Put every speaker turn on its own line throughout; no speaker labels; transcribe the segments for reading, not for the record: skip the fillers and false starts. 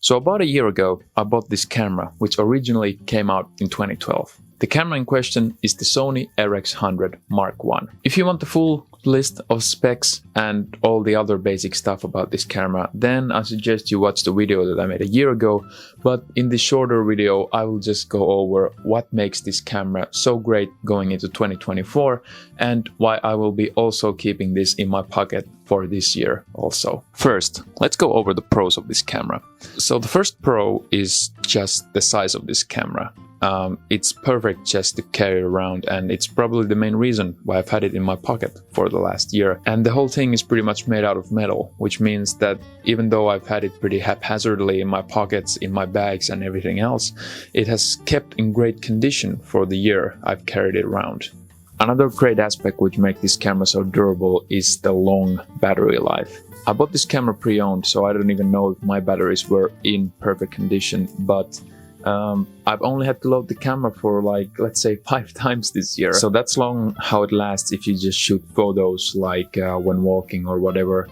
So about a year ago, I bought this camera, which originally came out in 2012. The camera in question is the Sony RX100 Mk. If you want the full list of specs and all the other basic stuff about this camera, then I suggest you watch the video that I made a year ago, but in this shorter video I will just go over what makes this camera so great going into 2024 and why I will be also keeping this in my pocket for this year also. First, let's go over the pros of this camera. So the first pro is just the size of this camera. It's perfect just to carry around, and it's probably the main reason why I've had it in my pocket for the last year. And the whole thing is pretty much made out of metal, which means that even though I've had it pretty haphazardly in my pockets, in my bags and everything else, it has kept in great condition for the year I've carried it around. Another great aspect which makes this camera so durable is the long battery life. I bought this camera pre-owned, so I don't even know if my batteries were in perfect condition, but I've only had to load the camera for like, let's say 5 times this year. So that's long how it lasts if you just shoot photos like when walking or whatever.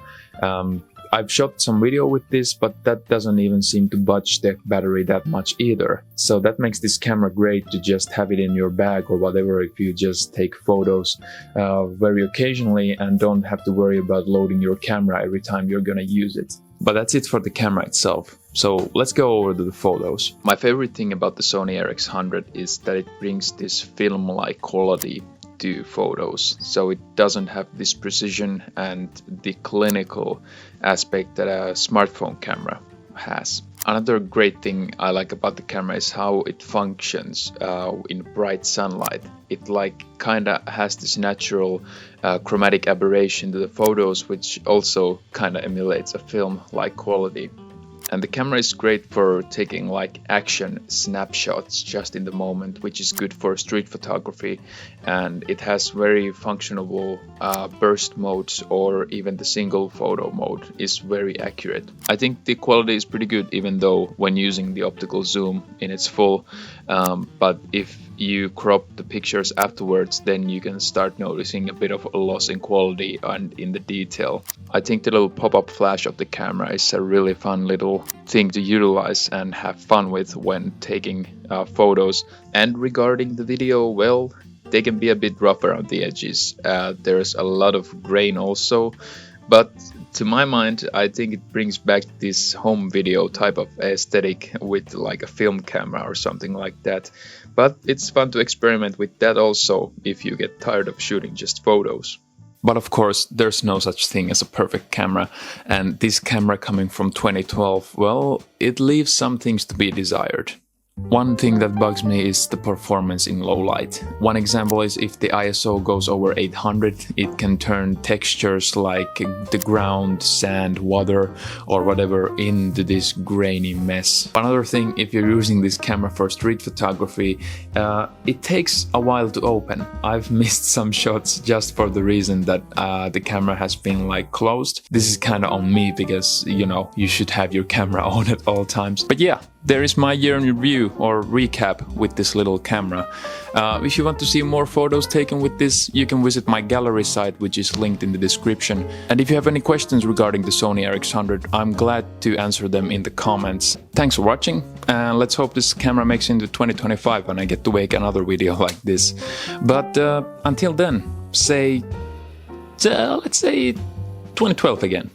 I've shot some video with this, but that doesn't even seem to budge the battery that much either. So that makes this camera great to just have it in your bag or whatever if you just take photos very occasionally and don't have to worry about loading your camera every time you're gonna use it. But that's it for the camera itself. So let's go over to the photos. My favorite thing about the Sony RX100 is that it brings this film-like quality to photos. So it doesn't have this precision and the clinical aspect that a smartphone camera has. Another great thing I like about the camera is how it functions in bright sunlight. It kinda has this natural chromatic aberration to the photos, which also kinda emulates a film-like quality. And the camera is great for taking action snapshots just in the moment, which is good for street photography. And it has very functionable burst modes, or even the single photo mode is very accurate. I think the quality is pretty good even though when using the optical zoom in its full, but if you crop the pictures afterwards, then you can start noticing a bit of a loss in quality and in the detail. I think the little pop-up flash of the camera is a really fun little thing to utilize and have fun with when taking photos. And regarding the video, well, they can be a bit rough around the edges. There's a lot of grain also, but to my mind, I think it brings back this home video type of aesthetic with like a film camera or something like that. But it's fun to experiment with that also if you get tired of shooting just photos. But of course, there's no such thing as a perfect camera, and this camera coming from 2012, well, it leaves some things to be desired. One thing that bugs me is the performance in low light. One example is if the ISO goes over 800, it can turn textures like the ground, sand, water or whatever into this grainy mess. Another thing, if you're using this camera for street photography, it takes a while to open. I've missed some shots just for the reason that the camera has been closed. This is kind of on me because, you know, you should have your camera on at all times. But yeah, there is my year in review or recap with this little camera. If you want to see more photos taken with this, you can visit my gallery site, which is linked in the description. And if you have any questions regarding the Sony RX100, I'm glad to answer them in the comments. Thanks for watching, and let's hope this camera makes it into 2025 and I get to make another video like this. But until then, let's say 2012 again.